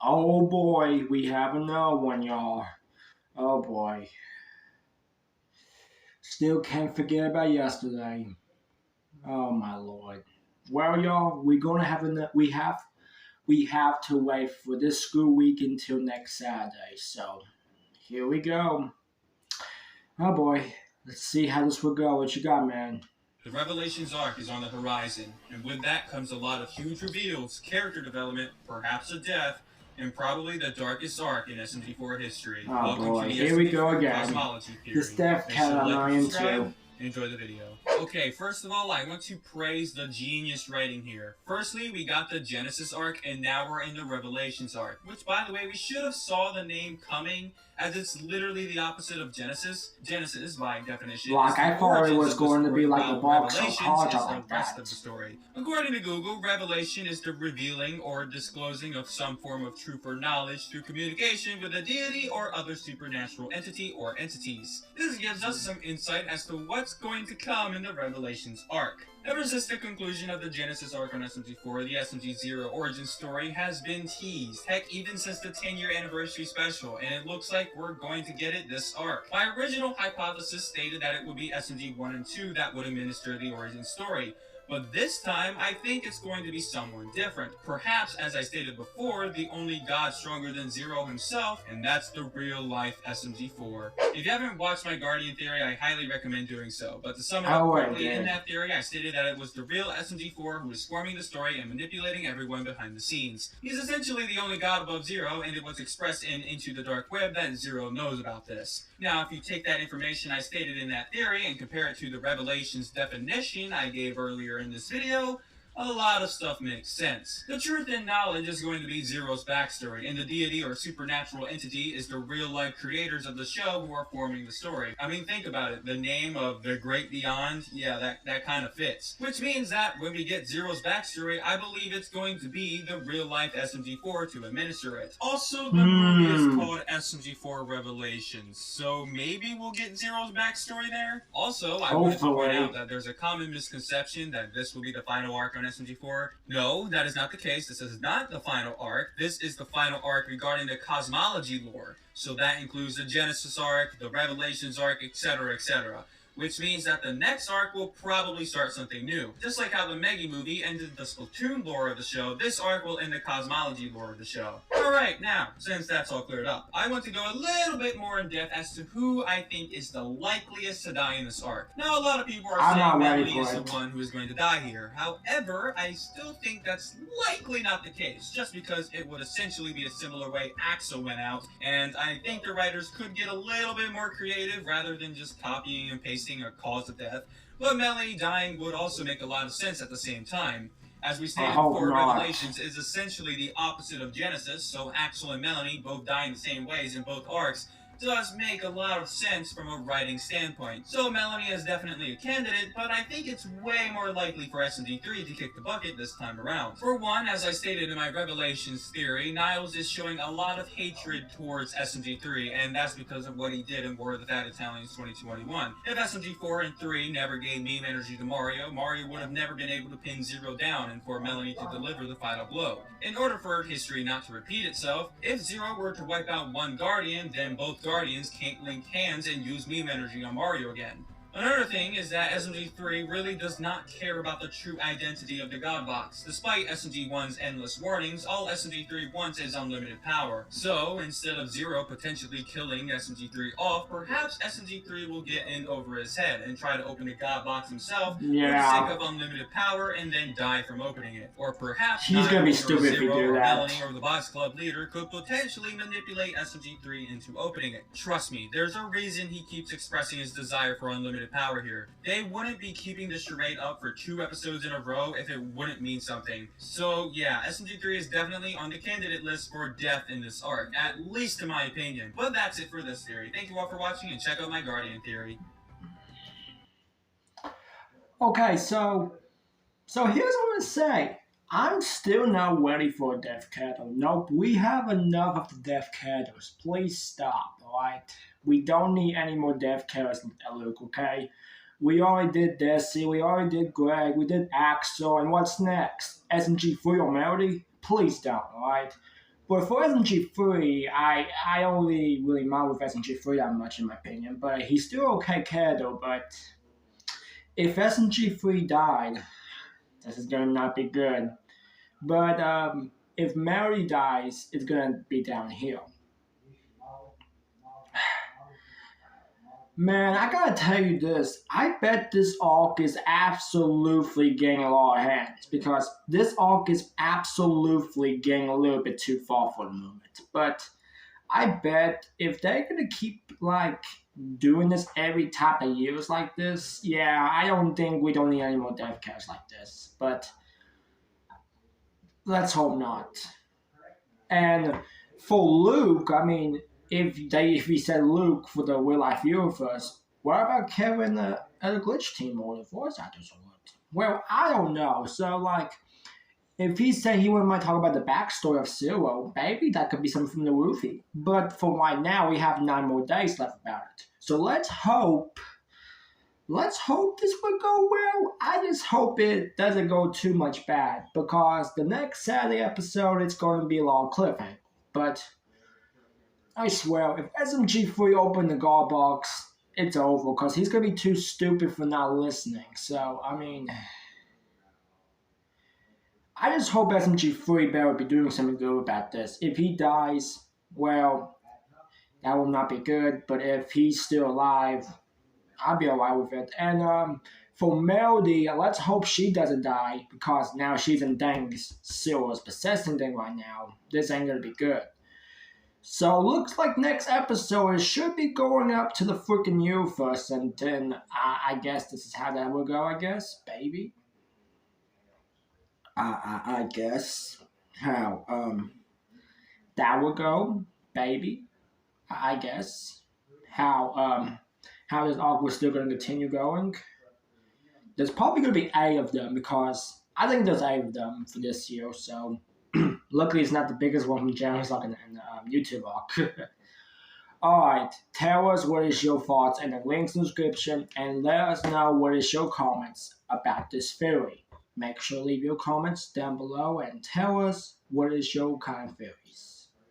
Oh boy, we have another one, y'all. Oh boy. Still can't forget about yesterday. Oh my lord. Well, y'all, we're gonna have we have to wait for this school week until next Saturday. So here we go. Oh boy. Let's see how this will go. What you got, man? The Revelations arc is on the horizon, and with that comes a lot of huge reveals, character development, perhaps a death, and probably the darkest arc in SMG4 history. Oh Welcome to boy, the here we go SMG4 again. Cosmology This Theory. death Make sure cat to I'm like not and subscribe, into. and enjoy the video. Okay, first of all, I want to praise the genius writing here. Firstly, we got the Genesis arc, and now we're in the Revelations arc, which, by the way, we should have saw the name coming, as it's literally the opposite of Genesis. Genesis, by definition, is Like the I thought it origins was of the going to be story, like a while box of Revelations cards is or the like rest of that. the story. According to Google, revelation is the revealing or disclosing of some form of truth or knowledge through communication with a deity or other supernatural entity or entities. This gives us some insight as to what's going to come in the Revelations arc. Ever since the conclusion of the Genesis arc on SMG4, the SMG0 origin story has been teased. Heck, even since the 10-year anniversary special, and it looks like we're going to get it this arc. My original hypothesis stated that it would be SMG1 and 2 that would administer the origin story. But this time, I think it's going to be someone different. Perhaps, as I stated before, the only god stronger than Zero himself, and that's the real-life SMG4. If you haven't watched my Guardian theory, I highly recommend doing so. But to sum it up Oh, I quickly, in did. that theory, I stated that it was the real SMG4 who was forming the story and manipulating everyone behind the scenes. He's essentially the only god above Zero, and it was expressed in Into the Dark Web that Zero knows about this. Now, if you take that information I stated in that theory and compare it to the Revelations definition I gave earlier in this video, a lot of stuff makes sense. The truth and knowledge is going to be Zero's backstory, and the deity or supernatural entity is the real-life creators of the show who are forming the story. I mean, think about it. The name of the Great Beyond, yeah, that kind of fits. Which means that when we get Zero's backstory, I believe it's going to be the real-life SMG4 to administer it. Also, the movie is called SMG4 Revelations, so maybe we'll get Zero's backstory there? Also, I wanted to point out that there's a common misconception that this will be the final arc on SMG4. No, that is not the case. This is not the final arc. This is the final arc regarding the cosmology lore. So that includes the Genesis arc, the Revelations arc, etc., etc. Which means that the next arc will probably start something new. Just like how the Megi movie ended the Splatoon lore of the show, this arc will end the cosmology lore of the show. Alright, now, since that's all cleared up, I want to go a little bit more in depth as to who I think is the likeliest to die in this arc. Now, a lot of people are saying Melanie is the one who is going to die here. However, I still think that's likely not the case, just because it would essentially be a similar way Axel went out, and I think the writers could get a little bit more creative rather than just copying and pasting a cause of death, but Melanie dying would also make a lot of sense at the same time. As we stated before, Revelations is essentially the opposite of Genesis, so Axel and Melanie both dying the same ways in both arcs does make a lot of sense from a writing standpoint. So Melanie is definitely a candidate, but I think it's way more likely for SMG3 to kick the bucket this time around. For one, as I stated in my Revelations theory, Niles is showing a lot of hatred towards SMG3, and that's because of what he did in War of the Fat Italians 2021. If SMG4 and 3 never gave meme energy to Mario, Mario would have never been able to pin Zero down and for Melanie to deliver the final blow. In order for history not to repeat itself, if Zero were to wipe out one Guardian, then both Guardians can't link hands and use meme energy on Mario again. Another thing is that SMG3 really does not care about the true identity of the God Box. Despite SMG1's endless warnings, all SMG3 wants is unlimited power. So, instead of Zero potentially killing SMG3 off, perhaps SMG3 will get in over his head and try to open the God Box himself for the sake of unlimited power and then die from opening it. Or perhaps he's gonna be stupid if you do that. Melanie or the Box Club leader could potentially manipulate SMG3 into opening it. Trust me, there's a reason he keeps expressing his desire for unlimited power here. They wouldn't be keeping this charade up for 2 episodes in a row if it wouldn't mean something. So yeah, SMG3 is definitely on the candidate list for death in this arc, at least in my opinion. But that's it for this theory. Thank you all for watching and check out my Guardian theory. Okay, so here's what I'm gonna say. I'm still not ready for a death cattle. Nope, we have enough of the death cattles. Please stop, alright? We don't need any more death cattles, Luke, okay? We already did Desi, we already did Greg, we did Axel, and what's next? SMG3 or Melody? Please don't, alright? But for SMG3, I don't really mind with SMG3 that much in my opinion. But he's still okay character. But if SMG3 died, this is gonna not be good. But if Mary dies, it's gonna be downhill. Man, I gotta tell you this. I bet this arc is absolutely getting a lot of hands because this arc is absolutely getting a little bit too far for the moment. But I bet if they're gonna keep like doing this every type of years like this, yeah, I don't think we don't need any more death caps like this. But let's hope not. And for Luke, I mean, if we said Luke for the real life universe, what about Kevin at the glitch team or the voice actors or what? Well, I don't know. So like, if he said he wouldn't mind talking about the backstory of Zero, maybe that could be something from the movie. But for right now, we have 9 more days left about it. So let's hope. Let's hope this will go well. I just hope it doesn't go too much bad because the next Saturday episode it's going to be a long cliffhanger. But I swear, if SMG3 open the guard box, it's over because he's going to be too stupid for not listening. So, I mean, I just hope SMG3 better be doing something good about this. If he dies, well, that will not be good. But if he's still alive, I'll be alright with it. And for Melody, let's hope she doesn't die because now she's in Deng's serious possessing thing right now. This ain't gonna be good. So looks like next episode it should be going up to the freaking universe, and then I guess this is how that will go. I guess, baby. I guess how that will go, baby. I guess how this arc was still going to continue going. There's probably going to be 8 of them because I think there's 8 of them for this year. So luckily it's not the biggest one from James like in the YouTube arc. Alright, tell us what is your thoughts in the links in the description and let us know what is your comments about this theory. Make sure to leave your comments down below and tell us what is your kind of theories.